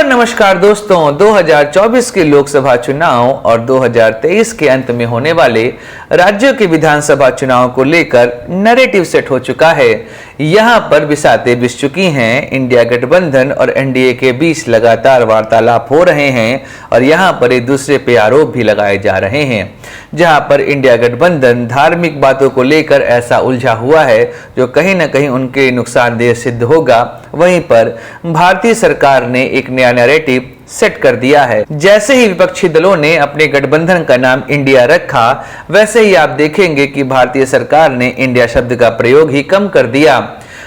नमस्कार दोस्तों, 2024 के लोकसभा चुनाव और 2023 के अंत में होने वाले राज्यों के विधानसभा चुनाव को लेकर नैरेटिव सेट हो चुका है। यहां पर बिसातें बिछ चुकी हैं। इंडिया गठबंधन और एनडीए के बीच लगातार वार्तालाप हो रहे हैं और यहां पर एक दूसरे पे आरोप भी लगाए जा रहे हैं। जहां पर इंडिया गठबंधन धार्मिक बातों को लेकर ऐसा उलझा हुआ है जो कहीं ना कहीं उनके नुकसानदेह सिद्ध होगा, वहीं पर भारतीय सरकार ने एक नया नैरेटिव सेट कर दिया है। जैसे ही विपक्षी दलों ने अपने गठबंधन का नाम इंडिया रखा, वैसे ही आप देखेंगे कि भारतीय सरकार ने इंडिया शब्द का प्रयोग ही कम कर दिया।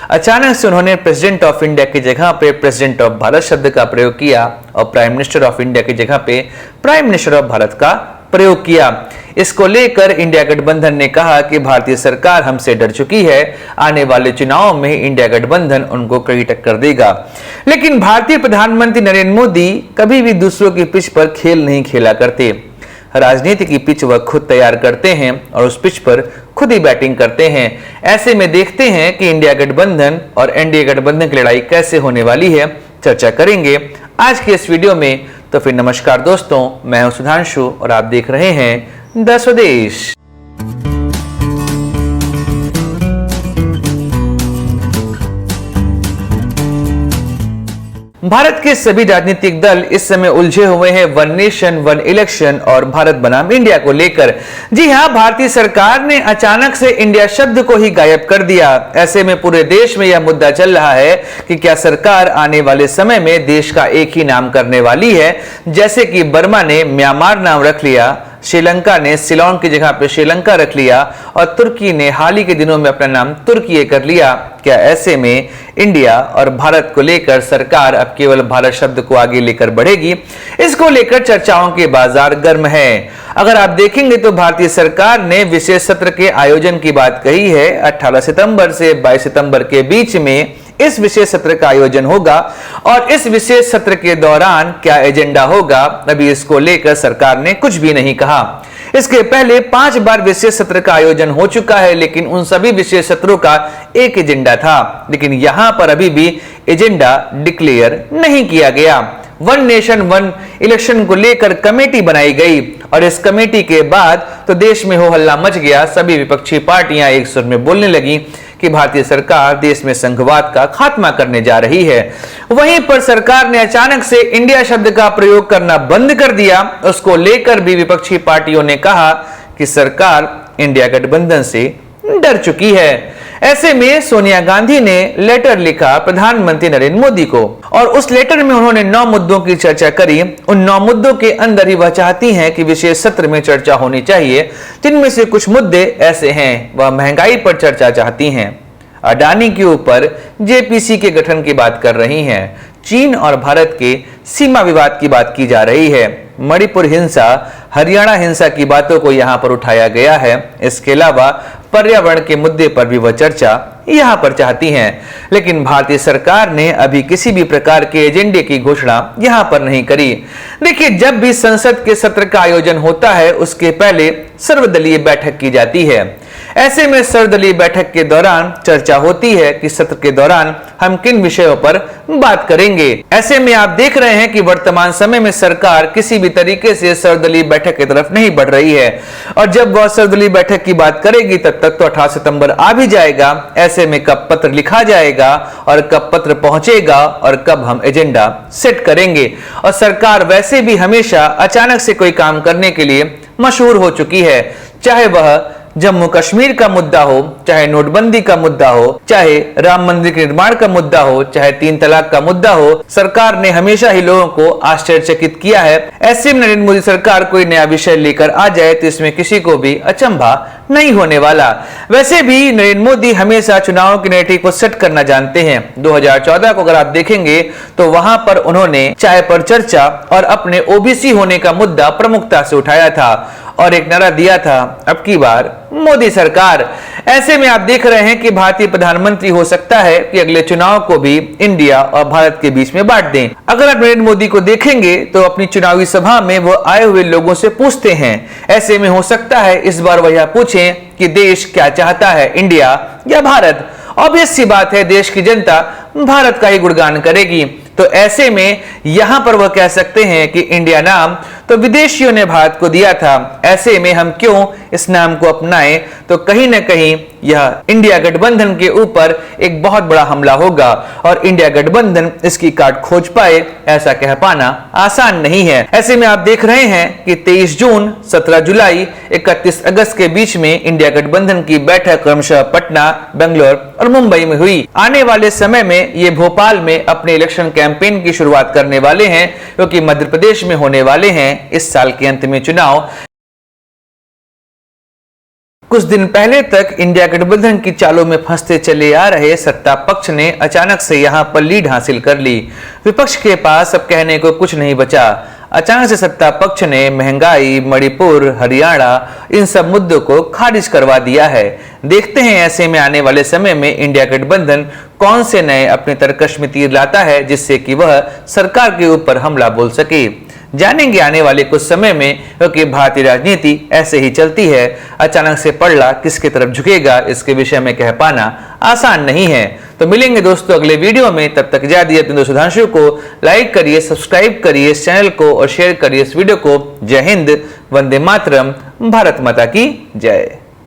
अचानक से उन्होंने प्रेसिडेंट ऑफ इंडिया की जगह पे प्रेसिडेंट ऑफ भारत शब्द का प्रयोग किया और प्राइम मिनिस्टर ऑफ इंडिया की जगह पे प्राइम मिनिस्टर ऑफ भारत का प्रयोग किया। इसको लेकर इंडिया गठबंधन ने कहा कि भारतीय सरकार हमसे डर चुकी है, आने वाले चुनाव में इंडिया गठबंधन उनको कड़ी टक्कर देगा। लेकिन भारतीय प्रधानमंत्री नरेंद्र मोदी कभी भी दूसरों की पिच पर खेल नहीं खेला करते। राजनीति की पिच वह खुद तैयार करते हैं और उस पिच पर खुद ही बैटिंग करते हैं। ऐसे में देखते हैं कि इंडिया गठबंधन और एनडीए गठबंधन की लड़ाई कैसे होने वाली है, चर्चा करेंगे आज की इस वीडियो में। तो फिर नमस्कार दोस्तों, मैं हूं सुधांशु और आप देख रहे हैं द स्वदेश। भारत के सभी राजनीतिक दल इस समय उलझे हुए हैं वन नेशन वन इलेक्शन और भारत बनाम इंडिया को लेकर। जी हां, भारतीय सरकार ने अचानक से इंडिया शब्द को ही गायब कर दिया। ऐसे में पूरे देश में यह मुद्दा चल रहा है कि क्या सरकार आने वाले समय में देश का एक ही नाम करने वाली है। जैसे कि बर्मा ने म्यांमार नाम रख लिया, श्रीलंका ने सिलोन की जगह पे श्रीलंका रख लिया और तुर्की ने हाल ही के दिनों में अपना नाम तुर्की कर लिया। क्या ऐसे में इंडिया और भारत को लेकर सरकार अब केवल भारत शब्द को आगे लेकर बढ़ेगी? इसको लेकर चर्चाओं के बाजार गर्म है। अगर आप देखेंगे तो भारतीय सरकार ने विशेष सत्र के आयोजन की बात कही है। 18 सितंबर से 22 सितंबर के बीच में इस विशेष सत्र का आयोजन होगा और इस विशेष सत्र के दौरान क्या एजेंडा होगा, अभी इसको लेकर सरकार ने कुछ भी नहीं कहा। इसके पहले 5 बार विशेष सत्र का आयोजन हो चुका है, लेकिन उन सभी विशेष सत्रों का एक एजेंडा था, लेकिन यहां पर अभी भी एजेंडा डिक्लेयर नहीं किया गया। वन नेशन वन इलेक्शन को लेकर कमेटी बनाई गई और इस कमेटी के बाद तो देश में हो हल्ला मच गया। सभी विपक्षी पार्टियां एक सुर में बोलने लगी कि भारतीय सरकार देश में संघवाद का खात्मा करने जा रही है। वहीं पर सरकार ने अचानक से इंडिया शब्द का प्रयोग करना बंद कर दिया। उसको लेकर भी विपक्षी पार्टियों ने कहा कि सरकार इंडिया गठबंधन से डर चुकी है। ऐसे में सोनिया गांधी ने लेटर लिखा प्रधानमंत्री नरेंद्र मोदी को और उस लेटर में उन्होंने 9 मुद्दों की चर्चा करी। उन 9 मुद्दों के अंदर ही वह चाहती हैं कि विशेष सत्र में चर्चा होनी चाहिए, जिनमें से कुछ मुद्दे ऐसे हैं। वह महंगाई पर चर्चा चाहती हैं, अडानी के ऊपर जेपीसी के गठन की बात कर रही हैं, चीन और भारत के सीमा विवाद की बात की जा रही है, मणिपुर हिंसा, हरियाणा हिंसा की बातों को यहां पर उठाया गया है। इसके अलावा पर्यावरण के मुद्दे पर भी वह चर्चा यहां पर चाहती हैं। लेकिन भारतीय सरकार ने अभी किसी भी प्रकार के एजेंडे की घोषणा यहां पर नहीं करी। देखिए, जब भी संसद के सत्र का आयोजन होता है उसके पहले सर्वदलीय बैठक की जाती है। ऐसे में सर्वदलीय बैठक के दौरान चर्चा होती है कि सत्र के दौरान हम किन विषयों पर बात करेंगे। ऐसे में आप देख रहे हैं कि वर्तमान समय में सरकार किसी भी तरीके से सर्वदलीय बैठक की तरफ नहीं बढ़ रही है और जब वह सर्वदलीय बैठक की बात करेगी तब तक तो 18 सितंबर आ भी जाएगा। ऐसे में कब पत्र लिखा जाएगा और कब पत्र पहुंचेगा और कब हम एजेंडा सेट करेंगे। और सरकार वैसे भी हमेशा अचानक से कोई काम करने के लिए मशहूर हो चुकी है, चाहे वह जम्मू कश्मीर का मुद्दा हो, चाहे नोटबंदी का मुद्दा हो, चाहे राम मंदिर के निर्माण का मुद्दा हो, चाहे 3 तलाक का मुद्दा हो। सरकार ने हमेशा ही लोगों को आश्चर्यचकित किया है। ऐसे में नरेंद्र मोदी सरकार कोई नया विषय लेकर आ जाए तो इसमें किसी को भी अचंभा नहीं होने वाला। वैसे भी नरेंद्र मोदी हमेशा चुनाव के नैरेटिव को सेट करना जानते हैं। 2014 को अगर आप देखेंगे तो वहां पर उन्होंने चाय पर चर्चा और अपने ओबीसी होने का मुद्दा प्रमुखता से उठाया था और एक नारा दिया था, अब की बार मोदी सरकार। ऐसे में आप देख रहे हैं कि भारतीय प्रधानमंत्री हो सकता है कि अगले चुनाव को भी इंडिया और भारत के बीच में बांट दें। अगर आप नरेंद्र मोदी को देखेंगे तो अपनी चुनावी सभा में वो आए हुए लोगों से पूछते हैं। ऐसे में हो सकता है इस बार वह पूछें कि देश क्या चाहता है, इंडिया या भारत। ऑब्वियस सी बात है, देश की जनता भारत का ही गुणगान करेगी। तो ऐसे में यहां पर वह कह सकते हैं कि इंडिया नाम तो विदेशियों ने भारत को दिया था, ऐसे में हम क्यों इस नाम को अपनाएं। तो कहीं ना कहीं यह इंडिया गठबंधन के ऊपर एक बहुत बड़ा हमला होगा और इंडिया गठबंधन इसकी काट खोज पाए, ऐसा कह पाना आसान नहीं है। ऐसे में आप देख रहे हैं कि 23 जून, 17 जुलाई, 31 अगस्त के बीच में इंडिया गठबंधन की बैठक क्रमशः पटना, बेंगलोर और मुंबई में हुई। आने वाले समय में ये भोपाल में अपने इलेक्शन कैंपेन की शुरुआत करने वाले हैं, क्योंकि मध्य प्रदेश में होने वाले हैं इस साल के अंत में चुनाव। कुछ दिन पहले तक इंडिया गठबंधन की चालों में फंसते चले आ रहे सत्ता पक्ष ने अचानक से यहां पर लीड हासिल कर ली। विपक्ष के पास अब कहने को कुछ नहीं बचा। अचानक से सत्ता पक्ष ने महंगाई, मणिपुर, हरियाणा, इन सब मुद्दों को खारिज करवा दिया है। देखते हैं ऐसे में आने वाले समय में इंडिया गठबंधन कौन से नए अपने तरकश में तीर लाता है, जिससे कि वह सरकार के ऊपर हमला बोल सके। जानेंगे आने वाले कुछ समय में, क्योंकि भारतीय राजनीति ऐसे ही चलती है। अचानक से पलड़ा किसकी तरफ झुकेगा, इसके विषय में कह पाना आसान नहीं है। तो मिलेंगे दोस्तों अगले वीडियो में, तब तक इजाजत दीजिए। सुधांशु को लाइक करिए, सब्सक्राइब करिए इस चैनल को और शेयर करिए इस वीडियो को। जय हिंद, वंदे मातरम, भारत माता की जय।